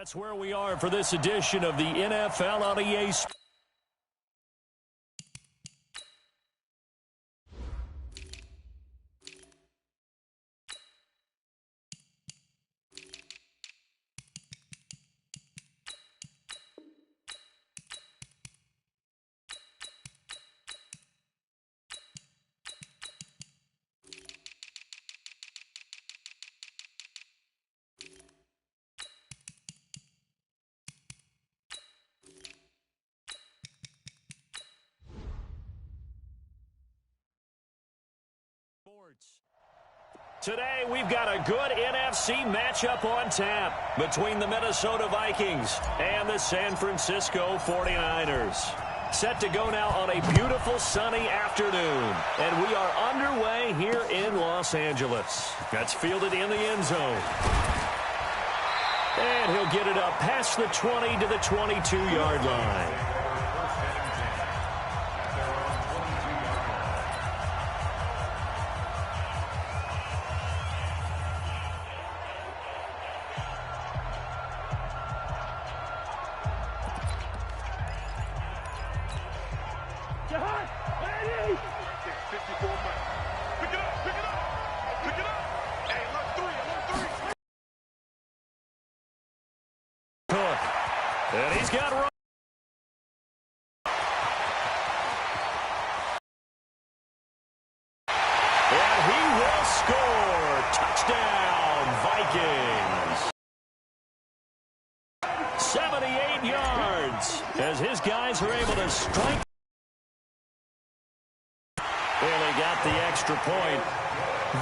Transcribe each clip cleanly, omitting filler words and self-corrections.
That's where we are for this edition of the NFL on EA Sports. Today, we've got a good NFC matchup on tap between the Minnesota Vikings and the San Francisco 49ers. Set to go now on a beautiful sunny afternoon. And we are underway here in Los Angeles. That's fielded in the end zone. And he'll get it up past the 20 to the 22-yard line. And he's got run. And he will score. Touchdown, Vikings. 78 yards as his guys are able to strike. Well, he got the extra point.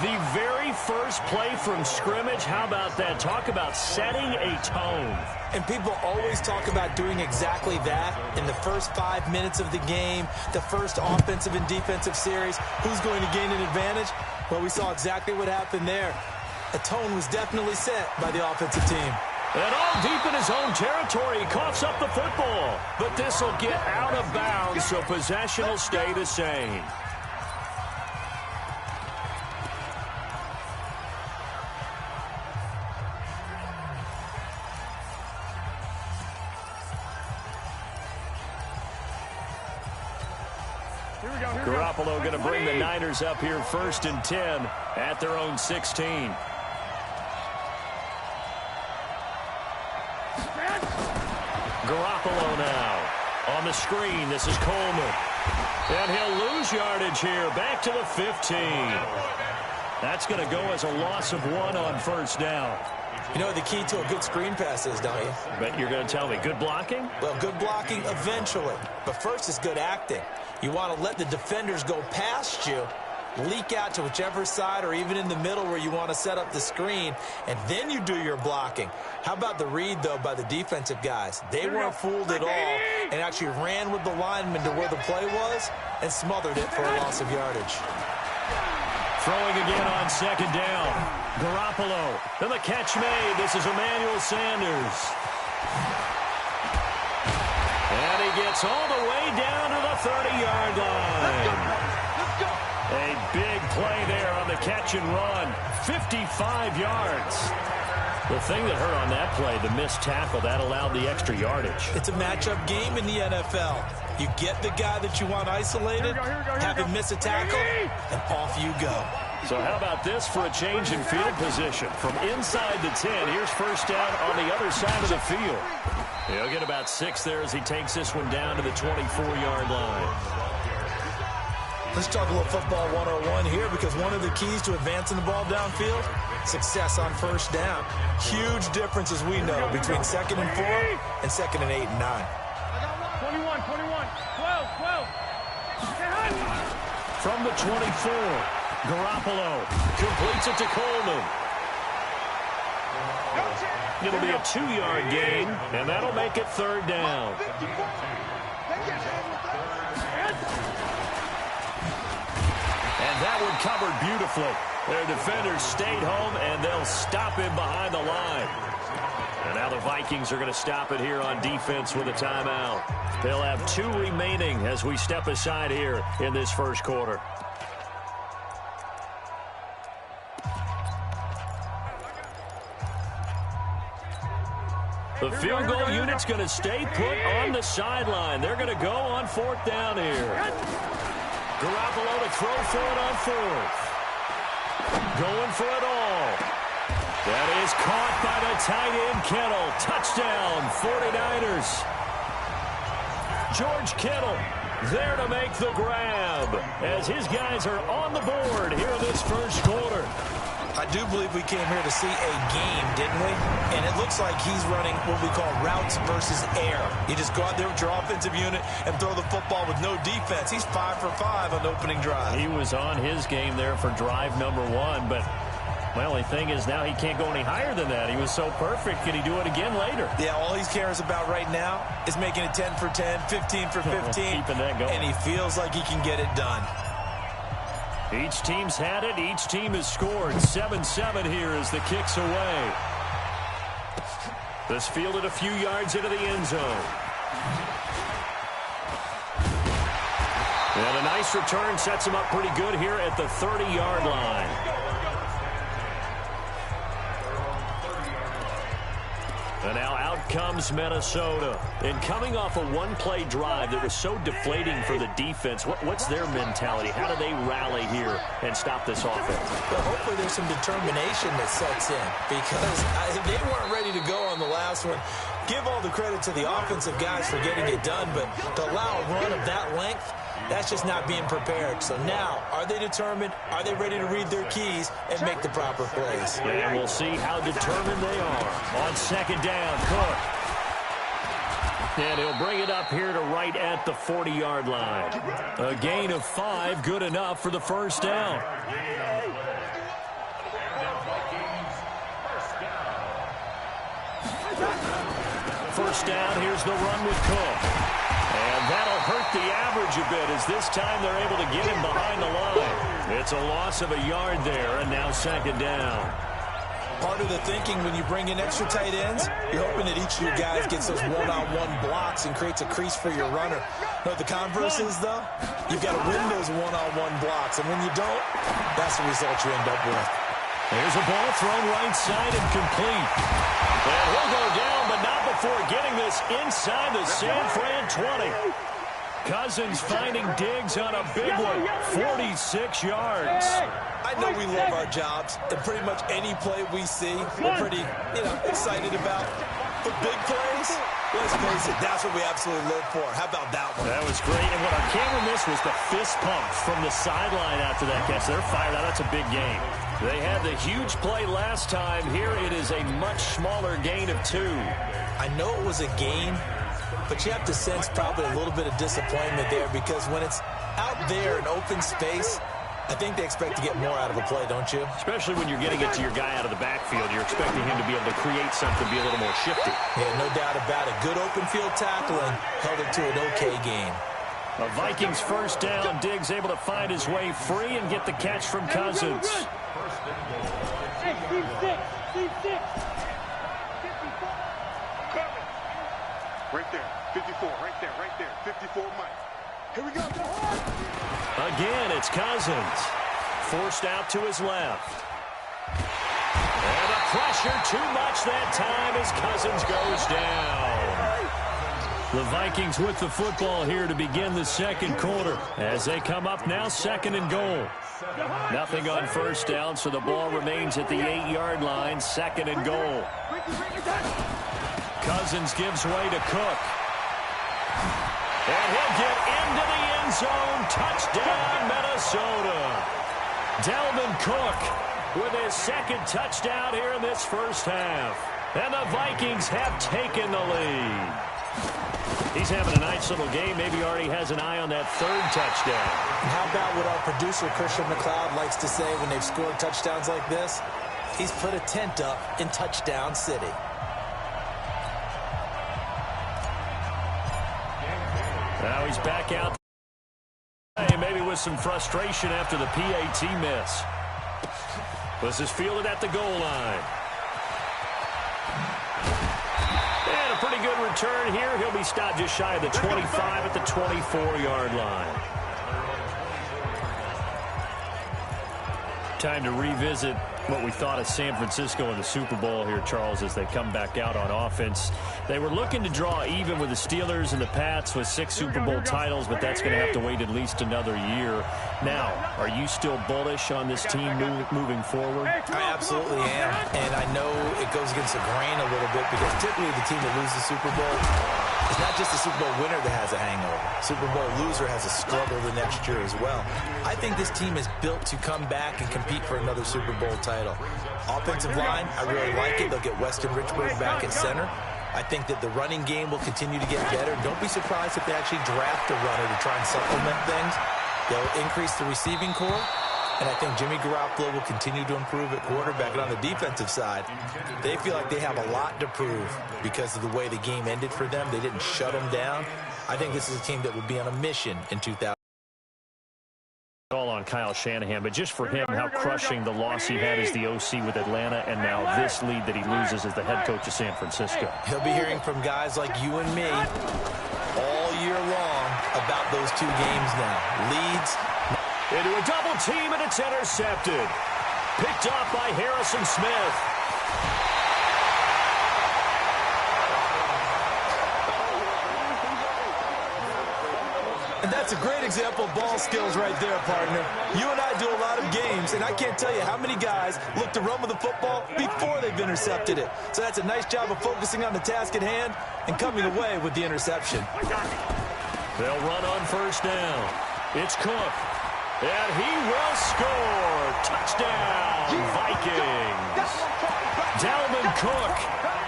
The very first play from scrimmage, how about that? Talk about setting a tone. And people always talk about doing exactly that in the first 5 minutes of the game, the first offensive and defensive series. Who's going to gain an advantage? Well, we saw exactly what happened there. A tone was definitely set by the offensive team. And all deep in his own territory, he coughs up the football. But this will get out of bounds, so possession will stay the same. Garoppolo going to bring the Niners up here 1st and 10 at their own 16. Garoppolo now on the screen. This is Coleman. And he'll lose yardage here. Back to the 15. That's going to go as a loss of 1 on 1st down. You know what the key to a good screen pass is, don't you? Bet you're going to tell me good blocking? Well, good blocking eventually. But first is good acting. You want to let the defenders go past you, leak out to whichever side or even in the middle where you want to set up the screen, and then you do your blocking. How about the read, though, by the defensive guys? They weren't fooled at all and actually ran with the lineman to where the play was and smothered it for a loss of yardage. Throwing again on 2nd down. Garoppolo. And the catch made. This is Emmanuel Sanders. And he gets all the way down to the 30-yard line. Let's go. A big play there on the catch and run. 55 yards. The thing that hurt on that play, the missed tackle, that allowed the extra yardage. It's a matchup game in the NFL. You get the guy that you want isolated, have him miss a tackle, and off you go. So how about this for a change in field position? From inside the 10, here's 1st down on the other side of the field. He'll get about 6 there as he takes this one down to the 24-yard line. Let's talk a little football 101 here, because one of the keys to advancing the ball downfield, success on 1st down. Huge difference, as we know, between 2nd and 4 and 2nd and 8 and 9. 21, 12. From the 24, Garoppolo completes it to Coleman. It'll be a 2-yard gain, and that'll make it 3rd down. And that one covered beautifully. Their defenders stayed home, and they'll stop him behind the line. And now the Vikings are going to stop it here on defense with a timeout. They'll have 2 remaining as we step aside here in this 1st quarter. The field goal unit's going to stay put on the sideline. They're going to go on 4th down here. Garoppolo to throw for it on 4th. Going for it all. That is caught by the tight end, Kittle. Touchdown, 49ers. George Kittle there to make the grab as his guys are on the board here in this first quarter. I do believe we came here to see a game, didn't we? And it looks like he's running what we call routes versus air. You just go out there with your offensive unit and throw the football with no defense. He's 5 for 5 on the opening drive. He was on his game there for drive number 1, but my only thing is now he can't go any higher than that. He was so perfect. Can he do it again later? Yeah, all he cares about right now is making it 10 for 10, 15 for 15. Keeping that going. And he feels like he can get it done. Each team's had it. Each team has scored. 7-7 here as the kick's away. This fielded a few yards into the end zone. And a nice return sets him up pretty good here at the 30-yard line. And now out comes Minnesota. And coming off a one-play drive that was so deflating for the defense, what's their mentality? How do they rally here and stop this offense? Well, hopefully there's some determination that sets in because they weren't ready to go on the last one. Give all the credit to the offensive guys for getting it done, but to allow a run of that length, that's just not being prepared. So now, are they determined? Are they ready to read their keys and make the proper plays? And we'll see how determined they are. On 2nd down, Cook. And he'll bring it up here to right at the 40-yard line. A gain of 5, good enough for the first down. First down, here's the run with Cook. And that'll hurt the average a bit as this time they're able to get him behind the line. It's a loss of a yard there, and now 2nd down. Part of the thinking when you bring in extra tight ends, you're hoping that each of your guys gets those one-on-one blocks and creates a crease for your runner. No, the converse is, though, you've got to win those one-on-one blocks, and when you don't, that's the result you end up with. There's a ball thrown right side and complete. And he'll go down, but not before getting this inside the San Fran 20. Cousins finding Diggs on a big one, 46 yards. I know we love our jobs, and pretty much any play we see, we're pretty, excited about. But big plays, let's face it, that's what we absolutely live for. How about that one? That was great, and what our camera missed was the fist pump from the sideline after that catch. They're fired out. That's a big game. They had the huge play last time. Here it is a much smaller gain of 2. I know it was a gain, but you have to sense probably a little bit of disappointment there because when it's out there in open space, I think they expect to get more out of a play, don't you? Especially when you're getting it to your guy out of the backfield. You're expecting him to be able to create something, be a little more shifty. Yeah, no doubt about it. Good open field tackling held it to an okay game. A Vikings first down. Diggs able to find his way free and get the catch from Cousins. Hey, Steve 6. Steve 6. Right there. 54. Right there. 54, Mike. Here we go. Again, it's Cousins. Forced out to his left. And the pressure too much that time as Cousins goes down. The Vikings with the football here to begin the second quarter as they come up now 2nd and goal. Nothing on first down, so the ball remains at the 8-yard line, 2nd and goal. Cousins gives way to Cook. And he'll get into the end zone. Touchdown, Minnesota. Dalvin Cook with his 2nd touchdown here in this first half. And the Vikings have taken the lead. He's having a nice little game. Maybe already has an eye on that 3rd touchdown. And how about what our producer, Christian McLeod, likes to say when they've scored touchdowns like this? He's put a tent up in Touchdown City. Now he's back out. Maybe with some frustration after the PAT miss. This is fielded at the goal line. And a pretty good return here. He'll be stopped just shy of the 25 at the 24-yard line. Time to revisit what we thought of San Francisco in the Super Bowl here, Charles, as they come back out on offense. They were looking to draw even with the Steelers and the Pats with 6 Super Bowl titles, but that's going to have to wait at least another year. Now, are you still bullish on this team moving forward? I absolutely am, and I know it goes against the grain a little bit because typically the team that loses the Super Bowl, it's not just the Super Bowl winner that has a hangover. Super Bowl loser has a struggle the next year as well. I think this team is built to come back and compete for another Super Bowl title. Offensive line, I really like it. They'll get Weston Richburg back at center. I think that the running game will continue to get better. Don't be surprised if they actually draft a runner to try and supplement things. They'll increase the receiving core. And I think Jimmy Garoppolo will continue to improve at quarterback. And on the defensive side, they feel like they have a lot to prove because of the way the game ended for them. They didn't shut them down. I think this is a team that will be on a mission in 2000. All on Kyle Shanahan, but just for him, how crushing the loss he had as the OC with Atlanta, and now this lead that he loses as the head coach of San Francisco. He'll be hearing from guys like you and me all year long about those 2 games now. Leads. Into a double team, and it's intercepted. Picked off by Harrison Smith. And that's a great example of ball skills right there, partner. You and I do a lot of games, and I can't tell you how many guys look to run with the football before they've intercepted it. So that's a nice job of focusing on the task at hand and coming away with the interception. They'll run on first down. It's Cook. And he will score. Touchdown, Vikings. Dalvin Cook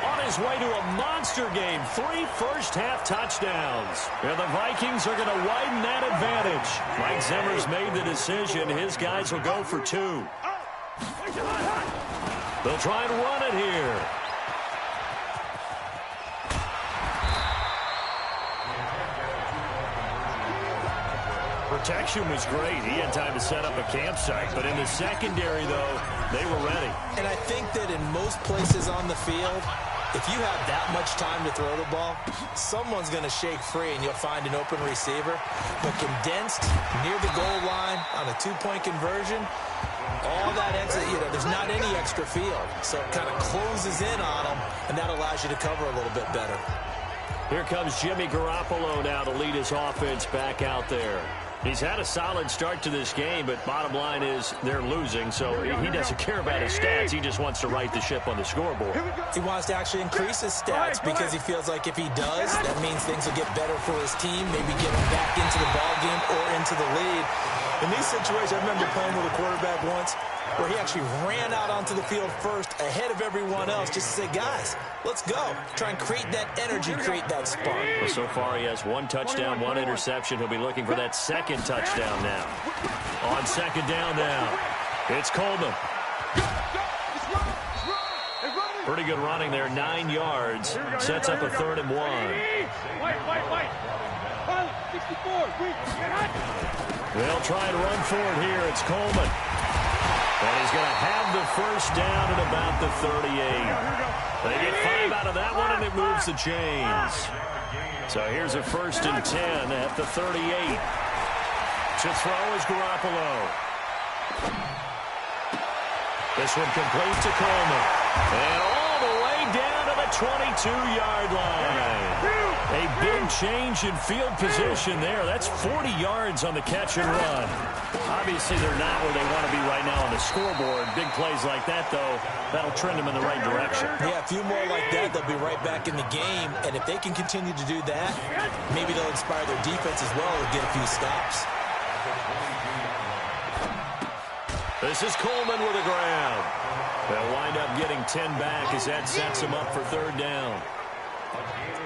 on his way to a monster game. 3 first-half touchdowns. And the Vikings are going to widen that advantage. Mike Zimmer's made the decision. His guys will go for 2. They'll try and run it here. Protection was great. He had time to set up a campsite. But in the secondary, though, they were ready. And I think that in most places on the field, if you have that much time to throw the ball, someone's going to shake free and you'll find an open receiver. But condensed near the goal line on a 2-point conversion, all that extra, there's not any extra field. So it kind of closes in on them, and that allows you to cover a little bit better. Here comes Jimmy Garoppolo now to lead his offense back out there. He's had a solid start to this game, but bottom line is they're losing, so he doesn't care about his stats. He just wants to right the ship on the scoreboard. He wants to actually increase his stats because he feels like if he does, that means things will get better for his team, maybe get him back into the ball game or into the lead. In these situations, I remember playing with a quarterback once where he actually ran out onto the field first ahead of everyone else just to say, guys, let's go. Try and create that energy, create that spark. Well, so far he has 1 touchdown, 1 interception. He'll be looking for that second touchdown now. On second down now, it's Coleman. Pretty good running there, 9 yards. Sets up a 3rd and 1. They'll try and run for it here. It's Coleman. And he's going to have the first down at about the 38. They get 5 out of that one, and it moves the chains. So here's a 1st and 10 at the 38. To throw is Garoppolo. This one complete to Coleman. And all the way down to the 22-yard line. A big change in field position there. That's 40 yards on the catch and run. Obviously, they're not where they want to be right now on the scoreboard. Big plays like that, though, that'll trend them in the right direction. Yeah, a few more like that, they'll be right back in the game. And if they can continue to do that, maybe they'll inspire their defense as well and get a few stops. This is Coleman with a grab. They'll wind up getting 10 back as that sets them up for 3rd down.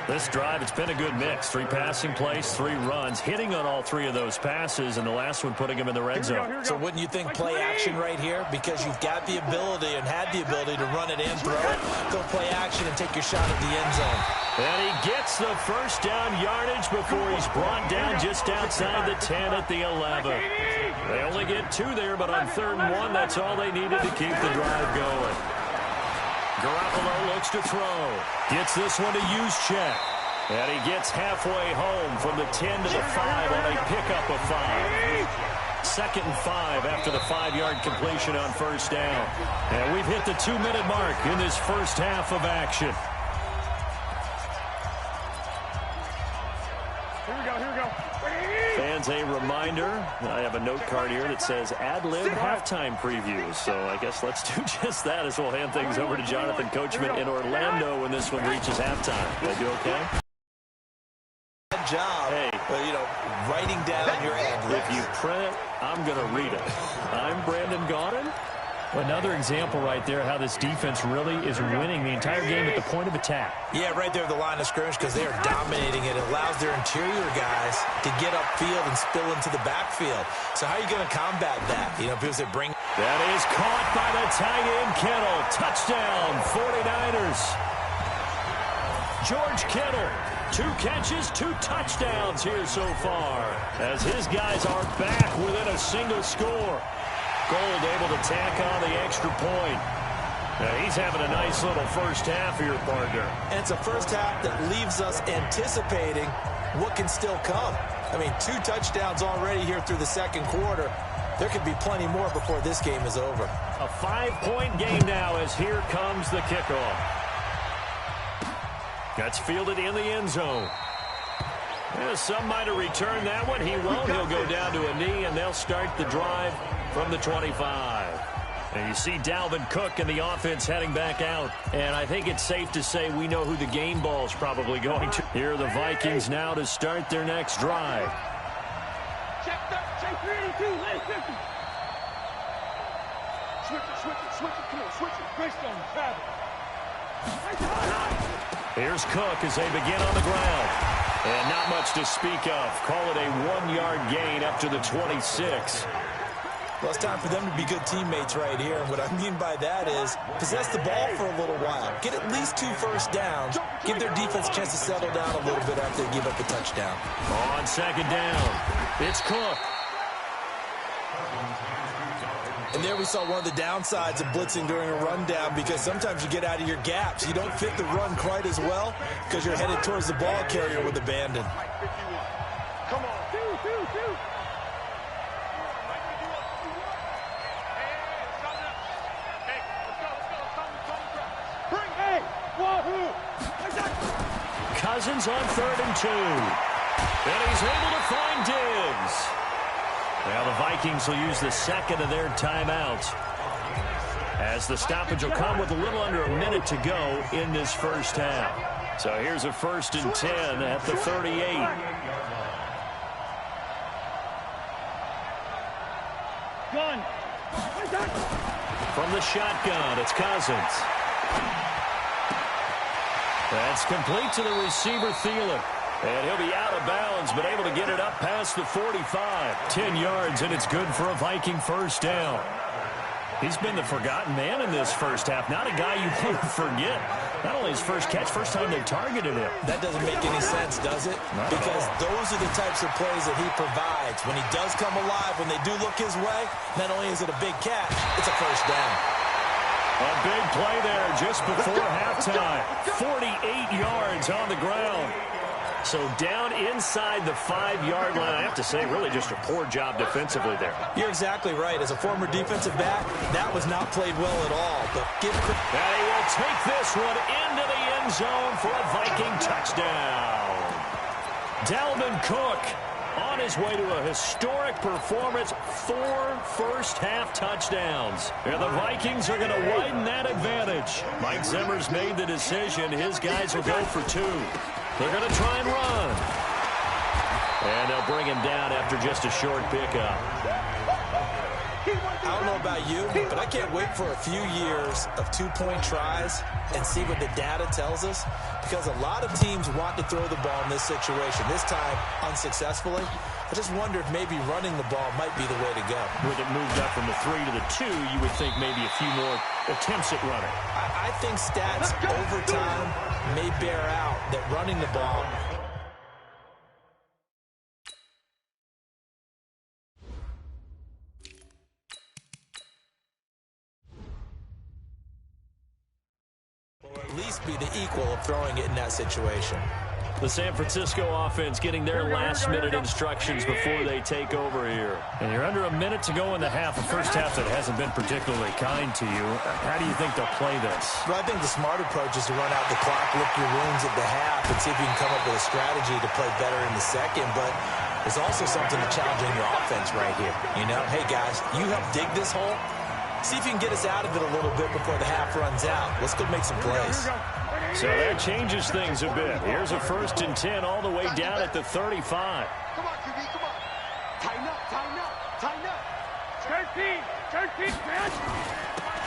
This drive, it's been a good mix. 3 passing plays, 3 runs, hitting on all 3 of those passes, and the last one putting him in the red zone. So wouldn't you think play action right here? Because you've got the ability and had the ability to run it and throw it. Go play action and take your shot at the end zone. And he gets the first down yardage before he's brought down just outside the 10 at the 11. They only get 2 there, but on 3rd and 1, that's all they needed to keep the drive going. Garoppolo looks to throw. Gets this one to Juszczyk. And he gets halfway home from the 10 to the 5 on a pickup of 5. 2nd and 5 after the 5-yard completion on first down. And we've hit the 2-minute mark in this first half of action. Here we go, here we go. Fans, a reminder, I have a note card here that says ad-lib halftime preview. So I guess let's do just that as we'll hand things over to Jonathan Coachman in Orlando when this one reaches halftime. Did I do okay? Good job. Hey. Writing down your ad. If you print it, I'm going to read it. I'm Brandon Gaudin. Another example right there how this defense really is winning the entire game at the point of attack. Yeah, right there at the line of scrimmage because they are dominating it. It allows their interior guys to get upfield and spill into the backfield. So how are you going to combat that? You know, because they bring... That is caught by the tight end, Kittle. Touchdown, 49ers. George Kittle. 2 catches, 2 touchdowns here so far as his guys are back within a single score. Gold able to tack on the extra point. Now he's having a nice little first half here, partner. And it's a first half that leaves us anticipating what can still come. I mean, 2 touchdowns already here through the second quarter. There could be plenty more before this game is over. A 5-point game now as here comes the kickoff. That's fielded in the end zone. Yeah, some might have returned that one. He won't. He'll go down to a knee, and they'll start the drive from the 25. And you see Dalvin Cook and the offense heading back out. And I think it's safe to say we know who the game ball's probably going to. Here are the Vikings now to start their next drive. Check 382, lane 50. Switch it, come on, switch it. Greystone, travel. Here's Cook as they begin on the ground. And not much to speak of. Call it a 1-yard gain up to the 26. Well, it's time for them to be good teammates right here. And what I mean by that is possess the ball for a little while. Get at least 2 first downs. Give their defense a chance to settle down a little bit after they give up the touchdown. On second down, it's Cook. And there we saw one of the downsides of blitzing during a rundown because sometimes you get out of your gaps. You don't fit the run quite as well because you're headed towards the ball carrier with abandon. Come on. Two. Cousins on 3rd and 2. And he's able to find Diggs. Well, the Vikings will use the second of their timeouts as the stoppage will come with a little under a minute to go in this first half. So here's a 1st and 10 at the 38. Gun. From the shotgun, it's Cousins. That's complete to the receiver, Thielen. And he'll be out of bounds, but able to get it up past the 45. 10 yards, and it's good for a Viking first down. He's been the forgotten man in this first half. Not a guy you want to forget. Not only his first catch, first time they targeted him. That doesn't make any sense, does it? Because those are the types of plays that he provides. When he does come alive, when they do look his way, not only is it a big catch, it's a first down. A big play there just before halftime. 48 yards on the ground. So down inside the 5-yard line. I have to say, really just a poor job defensively there. You're exactly right. As a former defensive back, that was not played well at all. But give credit. And he will take this one into the end zone for a Viking touchdown. Dalvin Cook on his way to a historic performance, 4 first-half touchdowns. And the Vikings are going to widen that advantage. Mike Zimmer's made the decision. His guys will go for 2. They're going to try and run. And they'll bring him down after just a short pickup. I don't know about you, but I can't wait for a few years of 2-point tries and see what the data tells us. Because a lot of teams want to throw the ball in this situation. This time, unsuccessfully. I just wonder if maybe running the ball might be the way to go. With it moved up from the 3 to the 2, you would think maybe a few more attempts at running. I think stats over time may bear out that running the ball. Will at least be the equal of throwing it in that situation. The San Francisco offense getting their last-minute instructions before they take over here. And you're under a minute to go in the half, a first half that hasn't been particularly kind to you. How do you think they'll play this? Well, I think the smart approach is to run out the clock, lick your wounds at the half, and see if you can come up with a strategy to play better in the second. But there's also something to challenging your offense right here. You know, hey, guys, you help dig this hole. See if you can get us out of it a little bit before the half runs out. Let's go make some plays. So that changes things a bit. Here's a 1st and 10 all the way down at the 35. Come on, QB, come on. Tighten up, tighten up, tighten up. Turn feet, man.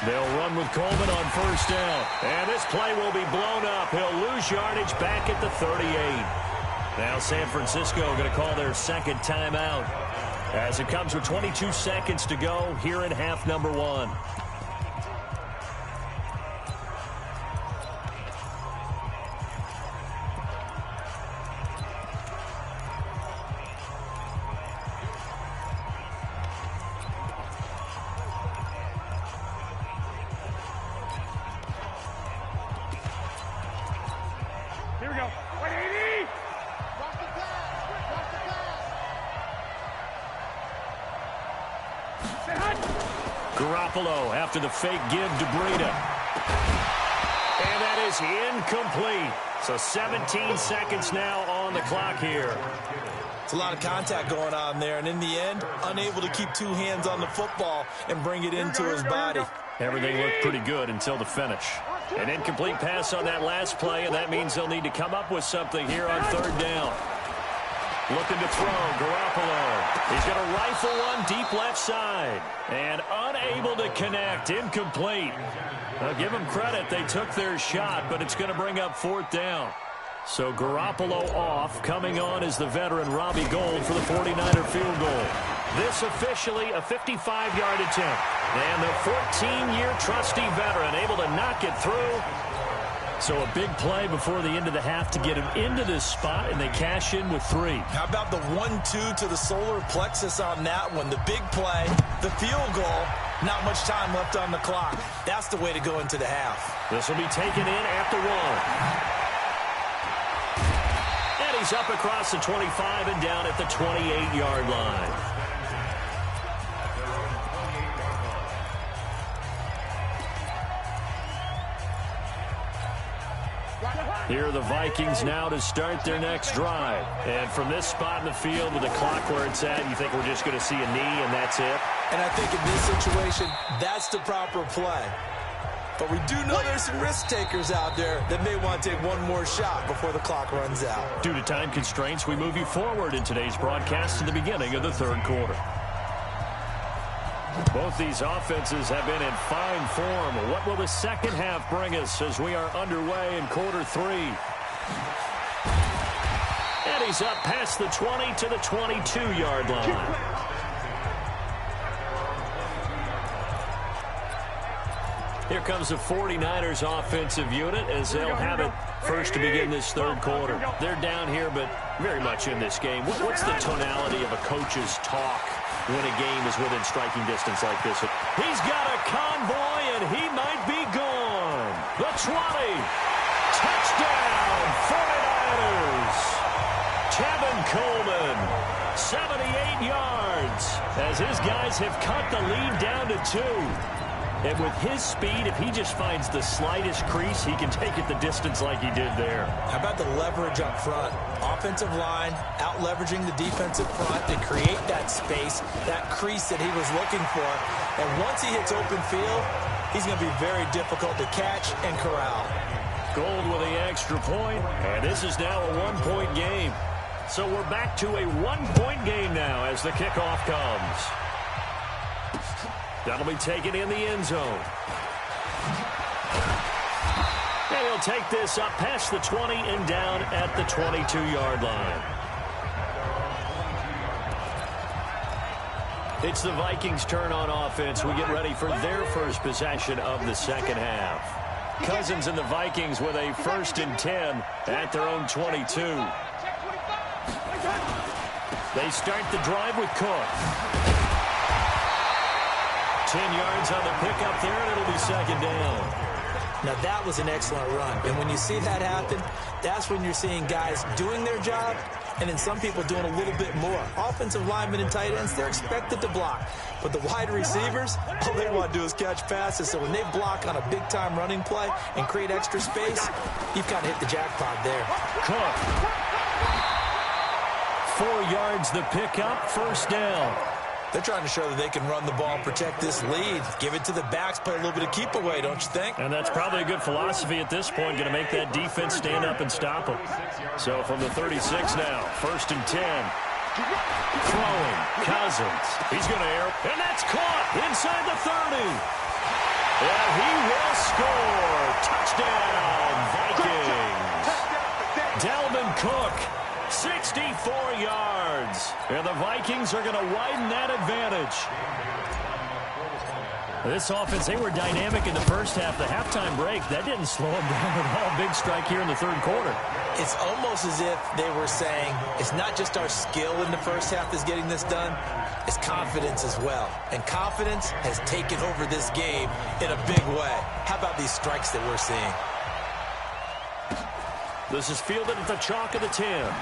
They'll run with Coleman on 1st down. And this play will be blown up. He'll lose yardage back at the 38. Now San Francisco going to call their 2nd timeout as it comes with 22 seconds to go here in half number 1. Here we go. 180. Watch the pass. Watch the pass. Say hot. Garoppolo after the fake give to Breida. And that is incomplete. So 17 seconds now on the clock here. It's a lot of contact going on there, and in the end, unable to keep 2 hands on the football and bring it into his body. Everything looked pretty good until the finish. An incomplete pass on that last play, and that means they'll need to come up with something here on 3rd down. Looking to throw, Garoppolo. He's going to rifle one deep left side. And unable to connect, incomplete. I'll give them credit, they took their shot, but it's going to bring up 4th down. So Garoppolo off, coming on is the veteran Robbie Gould for the 49er field goal. This officially a 55-yard attempt. And the 14-year trusty veteran able to knock it through. So a big play before the end of the half to get him into this spot, and they cash in with 3. How about the 1-2 to the solar plexus on that one? The big play, the field goal, not much time left on the clock. That's the way to go into the half. This will be taken in at the 1. And he's up across the 25 and down at the 28-yard line. Here are the Vikings now to start their next drive. And from this spot in the field with the clock where it's at, you think we're just going to see a knee and that's it? And I think in this situation, that's the proper play. But we do know there's some risk takers out there that may want to take one more shot before the clock runs out. Due to time constraints, we move you forward in today's broadcast to the beginning of the 3rd quarter. Both these offenses have been in fine form. What will the second half bring us as we are underway in quarter 3? And he's up past the 20 to the 22-yard line. Here comes the 49ers offensive unit as they'll have it first to begin this 3rd quarter. They're down here, but very much in this game. What's the tonality of a coach's talk when a game is within striking distance like this? He's got a convoy, and he might be gone. The 20. Touchdown, 49ers. Tevin Coleman, 78 yards, as his guys have cut the lead down to 2. And with his speed, if he just finds the slightest crease, he can take it the distance like he did there. How about the leverage up front? Offensive line out-leveraging the defensive front to create that space, that crease that he was looking for. And once he hits open field, he's going to be very difficult to catch and corral. Gould with the extra point, and this is now a 1-point game. So we're back to a 1-point game now as the kickoff comes. That'll be taken in the end zone. And he'll take this up past the 20 and down at the 22-yard line. It's the Vikings' turn on offense. We get ready for their first possession of the second half. Cousins and the Vikings with a 1st and 10 at their own 22. They start the drive with Cook. 10 yards on the pickup there, and it'll be 2nd down. Now, that was an excellent run. And when you see that happen, that's when you're seeing guys doing their job and then some people doing a little bit more. Offensive linemen and tight ends, they're expected to block. But the wide receivers, all they want to do is catch passes. So when they block on a big-time running play and create extra space, you've kind of hit the jackpot there. Cook. 4 yards the pickup, first down. They're trying to show that they can run the ball and protect this lead. Give it to the backs, play a little bit of keep away, don't you think? And that's probably a good philosophy at this point, going to make that defense stand up and stop them. So from the 36 now, 1st and 10. Throwing, Cousins. He's going to air, and that's caught inside the 30. And he will score. Touchdown, Vikings. Dalvin Cook. 64 yards. And the Vikings are going to widen that advantage. This offense, they were dynamic in the first half. The halftime break, that didn't slow them down at all. Big strike here in the 3rd quarter. It's almost as if they were saying, it's not just our skill in the first half that's getting this done, it's confidence as well. And confidence has taken over this game in a big way. How about these strikes that we're seeing? This is fielded at the chalk of the 10.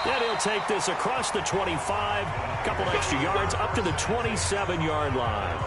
And he'll take this across the 25. Couple extra yards up to the 27-yard line.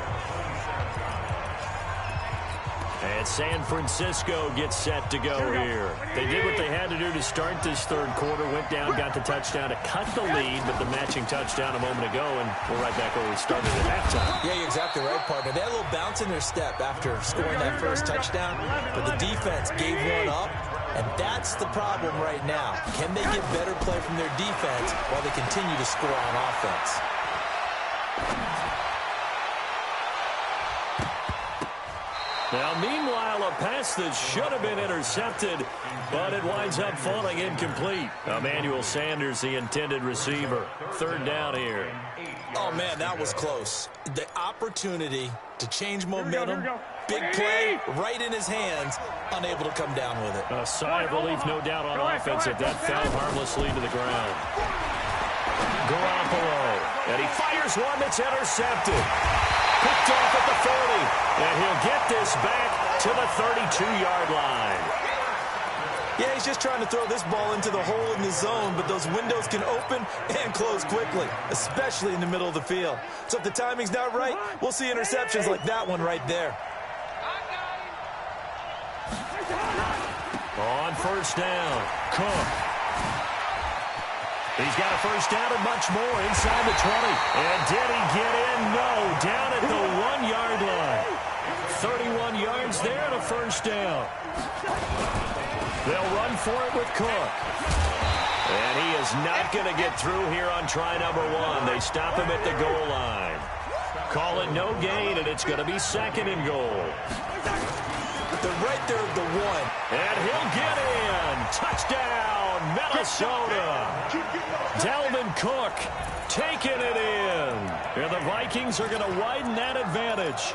And San Francisco gets set to go here. They did what they had to do to start this 3rd quarter. Went down, got the touchdown to cut the lead, but the matching touchdown a moment ago, and we're right back where we started at halftime. Yeah, you're exactly right, partner. They had a little bounce in their step after scoring that first touchdown, but the defense gave one up, and that's the problem right now. Can they get better play from their defense while they continue to score on offense? Now, meanwhile, a pass that should have been intercepted, but it winds up falling incomplete. Emmanuel Sanders, the intended receiver. 3rd down here. Oh, man, that was close. The opportunity to change momentum, big play, right in his hands, unable to come down with it. A sigh of relief, no doubt, on offense if that fell harmlessly to the ground. Garoppolo, and he fires one that's intercepted. Picked off at the 40, and he'll get this back to the 32-yard line. Yeah, he's just trying to throw this ball into the hole in the zone, but those windows can open and close quickly, especially in the middle of the field. So if the timing's not right, we'll see interceptions like that one right there. On 1st down, Cook. He's got a first down and much more inside the 20. And did he get in? No. Down at the 1-yard line. 31 yards there and a first down. They'll run for it with Cook. And he is not going to get through here on try number 1. They stop him at the goal line. Call it no gain, and it's going to be 2nd and goal. They're right there at the 1. And he'll get in. Touchdown, Minnesota. Dalvin Cook taking it in. And the Vikings are going to widen that advantage.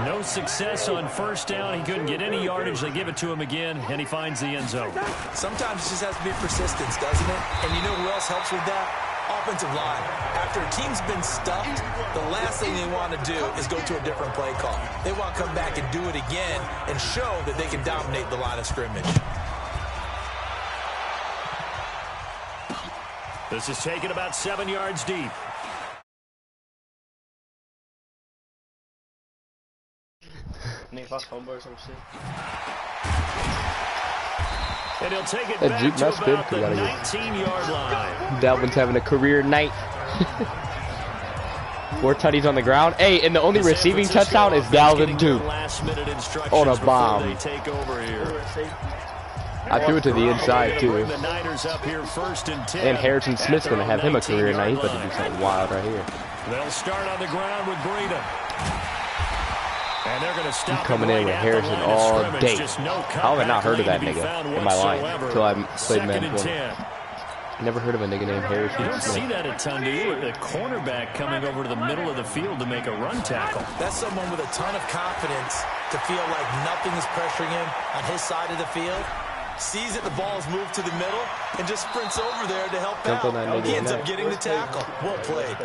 No success on first down. He couldn't get any yardage. They give it to him again, and he finds the end zone. Sometimes it just has to be persistence, doesn't it? And you know who else helps with that? Offensive line. After a team's been stuffed, the last thing they want to do is go to a different play call. They want to come back and do it again and show that they can dominate the line of scrimmage. This is taken about 7 yards deep. And he'll take it back to about the 19-yard line. Dalvin's having a career night. 4 tutties on the ground. Hey, and the only receiving touchdown is Dalvin, too. On a bomb. I threw it to the inside, too. And Harrison Smith's going to have him a career night. He's about to do something wild right here. They'll start on the ground with Breeden. And they're going to stop coming in with Harrison all day. How have I not heard of that nigga in my life until I played Madden 20? Never heard of a nigga named Harrison. You don't see that a ton, do you? The cornerback coming over to the middle of the field to make a run tackle. That's someone with a ton of confidence to feel like nothing is pressuring him on his side of the field. sees that the ball is moved to the middle, and just sprints over there to help out. He ends up getting the tackle. Well played.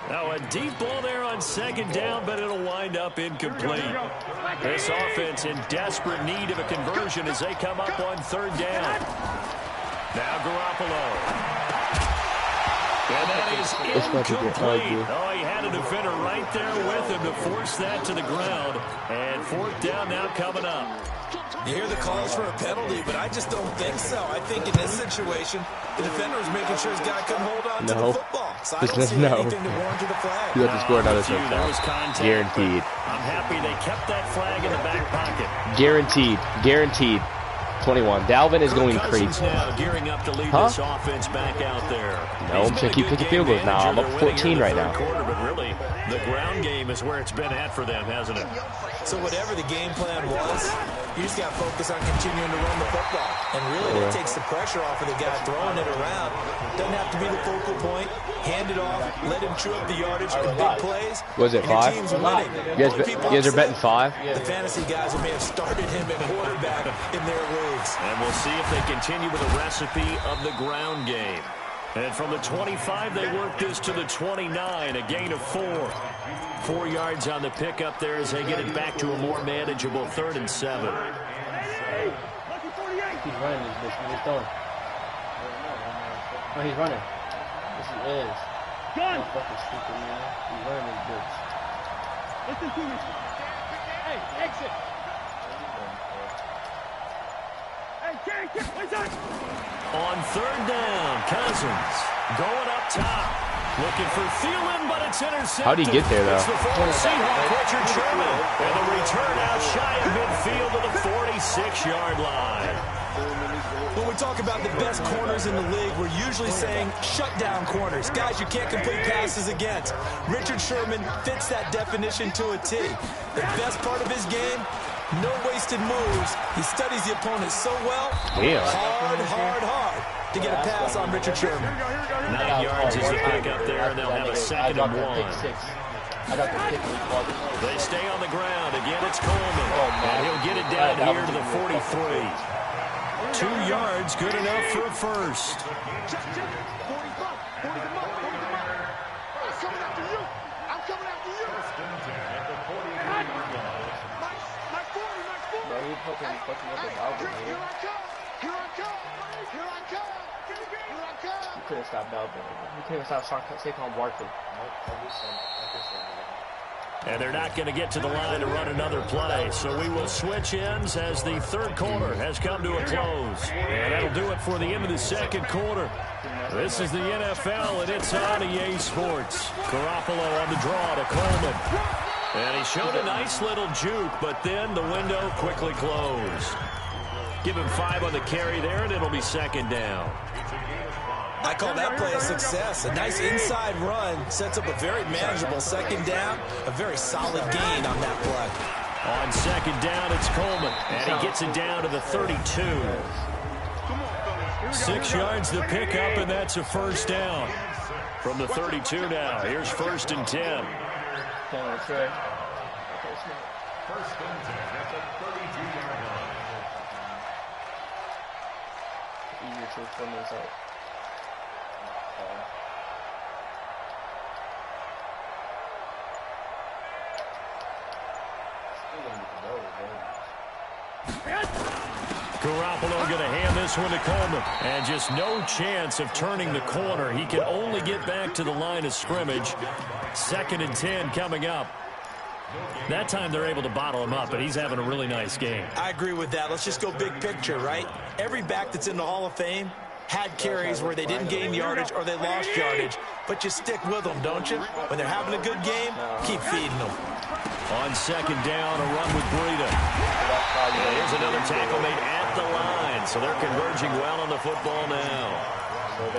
Now a deep ball there on second down, but it'll wind up incomplete. This offense in desperate need of a conversion as they come up on third down. Now Garoppolo. And that is incomplete. Oh, he had a defender right there with him to force that to the ground. And fourth down now coming up. You hear the calls for a penalty, but I just don't think so. I think in this situation, the defender was making sure his guy couldn't hold on to the football. So I don't see anything to warrant the flag. You have to score another touchdown. Guaranteed. I'm happy they kept that flag in the back pocket. Guaranteed. Guaranteed. 21. Dalvin is going crazy. Now gearing up to lead this offense back out there. No, I'm just going to keep kicking field goals now. I'm up 14 right now. But really, the ground game is where it's been at for them, hasn't it? So whatever the game plan was, you just got to focus on continuing to run the football. And really, that takes the pressure off of the guy throwing it around. Doesn't have to be the focal point. Hand it off. Let him chew up the yardage in big plays. Was it 5? You guys are betting 5? The fantasy guys may have started him at quarterback in their leagues. And we'll see if they continue with the recipe of the ground game. And from the 25, they work this to the 29, a gain of 4. 4 yards on the pickup there as they get it back to a more manageable 3rd and 7. He's running this bitch. He's throwing. No, he's running. Yes, he is. Gun! Oh, fucking stupid, man. He's running this bitch. Listen to me. Hey, exit. Hey, get, what's that? On 3rd down, Cousins going up top. Looking for Thielen, but it's intercepted. How'd he get there, though? It's the former Seahawk, Richard Sherman. And the return out shy of midfield to the 46-yard line. When we talk about the best corners in the league, we're usually saying shutdown corners. Guys you can't complete passes against. Richard Sherman fits that definition to a T. The best part of his game, no wasted moves. He studies the opponent so well. Hard to get a pass on Richard Sherman. 9 yards is the pick up there, and they'll have a 2nd and 1. They stay on the ground. Again, it's Coleman. And he'll get it down here to the 43. 2 yards, good enough for a first. You couldn't stop Dalvin. You couldn't stop Saquon Barkley. And they're not going to get to the line to run another play. So we will switch ends as the 3rd quarter has come to a close. And that'll do it for the end of the 2nd quarter. This is the NFL, and it's on EA Sports. Garoppolo on the draw to Coleman. And he showed a nice little juke, but then the window quickly closed. Give him 5 on the carry there, and it'll be 2nd down. I call that play a success. A nice inside run sets up a very manageable 2nd down. A very solid gain on that play. On 2nd down, it's Coleman, and he gets it down to the 32. 6 yards the pickup, and that's a first down. From the 32 now, here's 1st and 10. First and 10. That's a 32-yard line. Easier to 4 minutes out. Garoppolo going to hand this one to Coleman. And just no chance of turning the corner. He can only get back to the line of scrimmage. 2nd and 10 coming up. That time they're able to bottle him up, but he's having a really nice game. I agree with that. Let's just go big picture, right? Every back that's in the Hall of Fame had carries where they didn't gain yardage or they lost yardage. But you stick with them, don't you? When they're having a good game, keep feeding them. On 2nd down, a run with Breida. Here's another tackle made at the line. So they're converging well on the football now.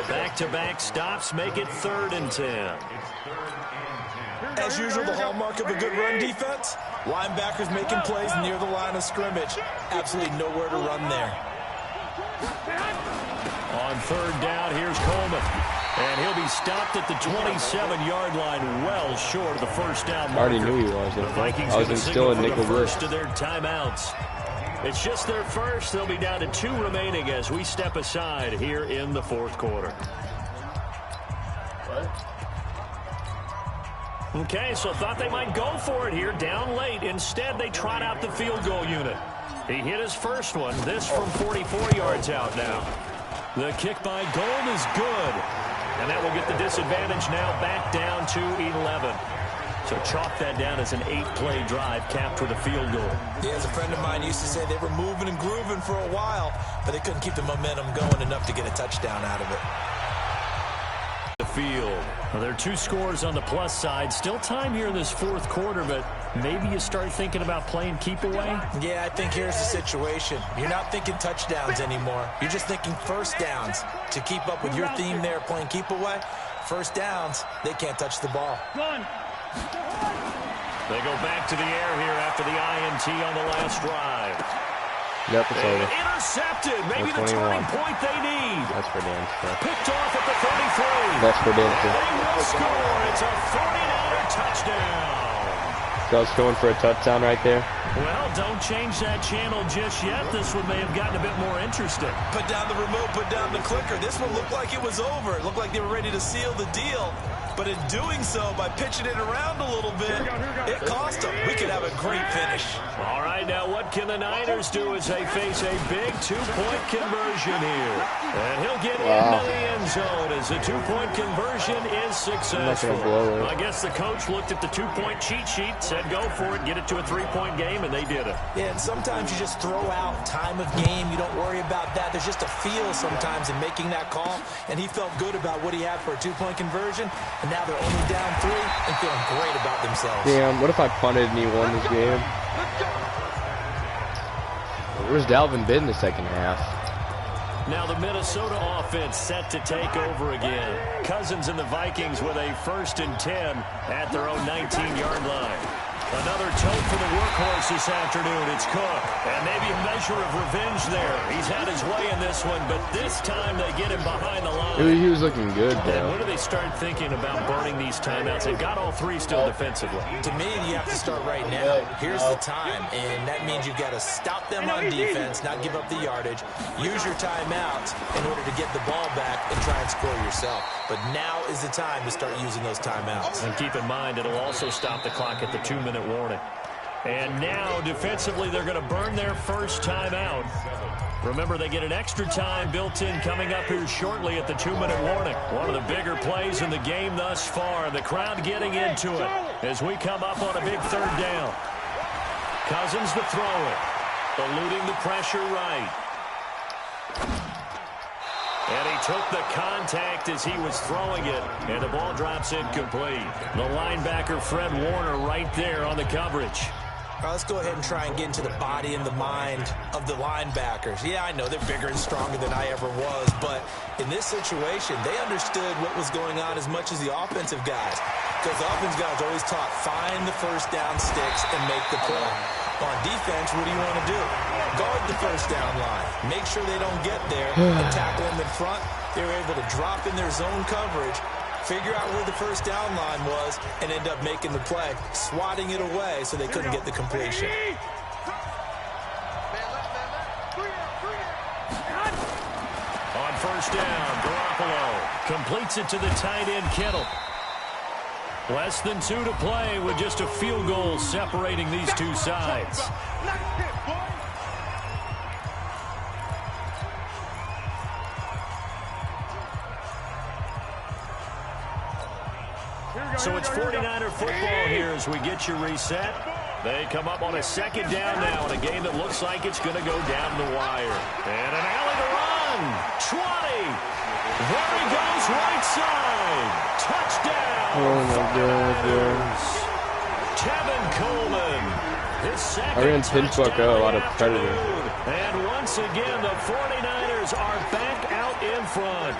Back-to-back stops make it 3rd and 10. As usual, the hallmark of a good run defense, linebackers making plays near the line of scrimmage. Absolutely nowhere to run there. On 3rd down, here's Coleman. And he'll be stopped at the 27-yard line, well short of the first down marker. I already knew he was. The Vikings I was still in nickel first to their timeouts. It's just their first. They'll be down to 2 remaining as we step aside here in the fourth quarter. Okay, so thought they might go for it here, down late. Instead, they trot out the field goal unit. He hit his first one, this from 44 yards out now. The kick by Gold is good. And that will get the disadvantage now back down to 11. So chalk that down as an 8-play drive capped with a field goal. Yeah, as a friend of mine used to say, they were moving and grooving for a while, but they couldn't keep the momentum going enough to get a touchdown out of it. The field. Well, there are 2 scores on the plus side. Still time here in this fourth quarter, but maybe you start thinking about playing keep away? Yeah, I think here's the situation. You're not thinking touchdowns anymore. You're just thinking first downs. To keep up with your theme there, playing keep away, first downs, they can't touch the ball. They go back to the air here after the INT on the last drive. Yep, it's over. Intercepted. Maybe the turning point they need. That's for damn sure. Picked off at the 33. That's for damn sure. They will score. It's a 49er touchdown. Doug's going for a touchdown right there. Well, don't change that channel just yet. This one may have gotten a bit more interesting. Put down the remote, put down the clicker. This one looked like it was over. It looked like they were ready to seal the deal. But in doing so, by pitching it around a little bit, it cost them. We could have a great finish. All right, now what can the Niners do as they face a big 2-point conversion here? And he'll get into the end zone as the 2-point conversion is successful. I guess the coach looked at the 2-point cheat sheet, said go for it, get it to a 3-point game, and they did it. Yeah, and sometimes you just throw out time of game. You don't worry about that. There's just a feel sometimes in making that call, and he felt good about what he had for a 2-point conversion. And now they're only down 3 and feeling great about themselves. Damn, what if I punted and he won this game? Where's Dalvin been the second half? Now the Minnesota offense set to take over again. Cousins and the Vikings with a 1st and 10 at their own 19-yard line. Another tote for the workhorse this afternoon. It's Cook. And maybe a measure of revenge there. He's had his way in this one, but this time they get him behind the line. He was looking good, though. And when do they start thinking about burning these timeouts? They've got all 3 still defensively. To me, you have to start right now. Here's the time, and that means you've got to stop them on defense, not give up the yardage. Use your timeouts in order to get the ball back and try and score yourself. But now is the time to start using those timeouts. And keep in mind, it'll also stop the clock at the 2-minute warning. And now, defensively, they're going to burn their first timeout. Remember, they get an extra time built in coming up here shortly at the 2-minute warning. One of the bigger plays in the game thus far. The crowd getting into it as we come up on a big 3rd down. Cousins to throw it. Eluding the pressure right. And he took the contact as he was throwing it, and the ball drops incomplete. The linebacker, Fred Warner, right there on the coverage. All right, let's go ahead and try and get into the body and the mind of the linebackers. Yeah, I know they're bigger and stronger than I ever was, but in this situation, they understood what was going on as much as the offensive guys. Because the offensive guys always taught, find the first down sticks and make the play. On defense, what do you want to do? Guard the first down line. Make sure they don't get there and tackle them in front. They were able to drop in their zone coverage, figure out where the first down line was, and end up making the play, swatting it away so they couldn't get the completion. On first down, Garoppolo completes it to the tight end, Kittle. Less than 2 to play with just a field goal separating these 2 sides. So it's 49er football here as we get you reset. They come up on a 2nd down now in a game that looks like it's going to go down the wire. And an alley to run. 20. There he goes, right side. Touchdown. Oh, my God. Tevin Coleman. His 2nd I ran Pinchbuck a lot of Predator. And once again, the 49ers are back out in front.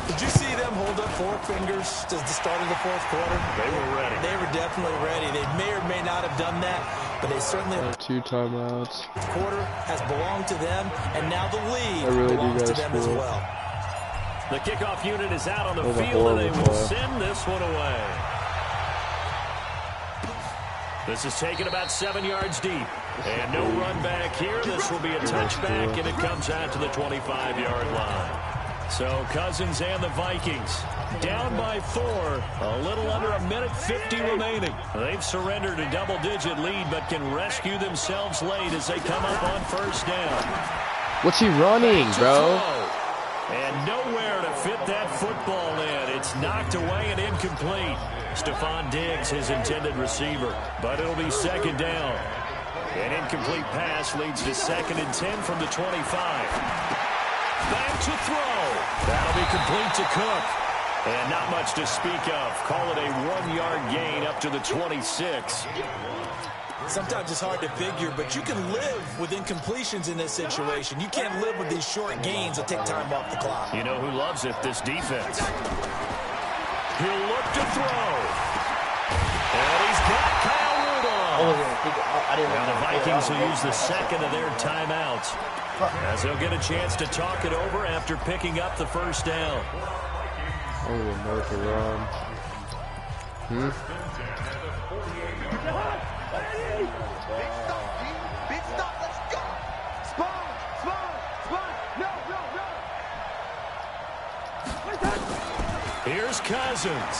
Did you see them hold up 4 fingers to the start of the 4th quarter? They were ready. They were definitely ready. They may or may not have done that, but they certainly have. 2 timeouts. The quarter has belonged to them, and now the lead belongs to them as well. The kickoff unit is out on the field, and they will send this one away. This is taken about 7 yards deep. And no run back here. This will be a touchback, and it comes out to the 25-yard line. So Cousins and the Vikings down by 4, a little under a minute 50 remaining. They've surrendered a double-digit lead, but can rescue themselves late as they come up on first down. What's he running, bro? And nowhere to fit that football in. It's knocked away and incomplete. Stephon Diggs, his intended receiver, but it'll be second down. An incomplete pass leads to 2nd and 10 from the 25. Back to throw. That'll be complete to Cook. And not much to speak of. Call it a 1-yard gain up to the 26. Sometimes it's hard to figure, but you can live with incompletions in this situation. You can't live with these short gains that take time off the clock. You know who loves it? This defense. He'll look to throw. And he's got Kyle Rudolph. Now the Vikings will use the second of their timeouts, as they'll get a chance to talk it over after picking up the first down. Oh, America run. Big stop, let's go. Spawn. No. Here's Cousins.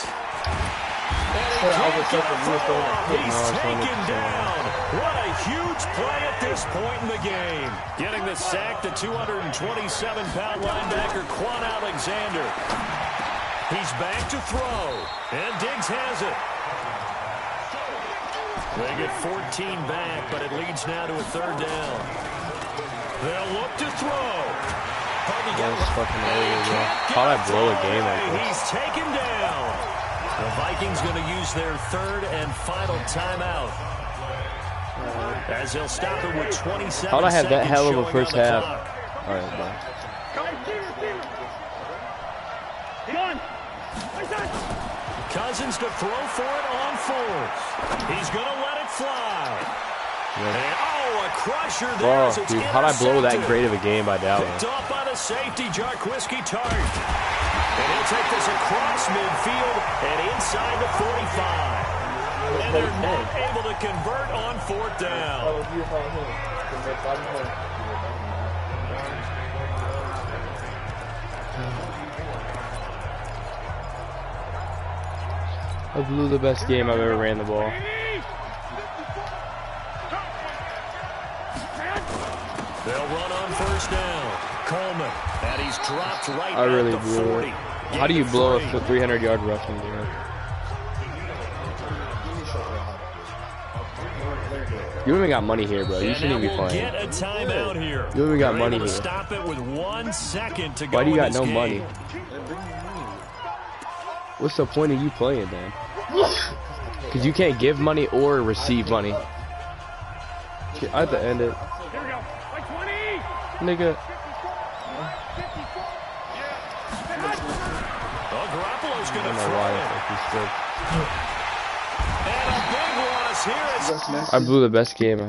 He's taken down. What a huge play at this point in the game. Getting the sack, the 227-pound linebacker, Quan Alexander. He's back to throw. And Diggs has it. They get 14 back, but it leads now to a 3rd down. They'll look to throw. Thought I'd blow a game like this. He's taken down. The Vikings going to use their 3rd and final timeout, as they'll stop it with 27 seconds. How'd I have that hell of a first half? Clock. All right, bye. Cousins to throw for it on 4th. He's going to let it fly. And, a crusher there. Oh, dude, how'd I blow that great of a game by Dalvins? Picked off by the safety, Jarquiski Tart. And he'll take this across midfield and inside the 45. And they're not able to convert on 4th down. I blew the best game I've ever ran the ball. They'll run on first down. Coleman, and he's dropped right I really at the blew 40. it. How do you blow a 300-yard rushing game? You even got money here, bro. You shouldn't even be playing. Get a timeout here. You even got money here. Stop it with 1 second to go. Why do you got no game. money? What's the point of you playing, then? Because you can't give money or receive money. I have to end it. Nigga. Garoppolo's going to I don't know throw why it. he's still. And a big loss here. I blew the best game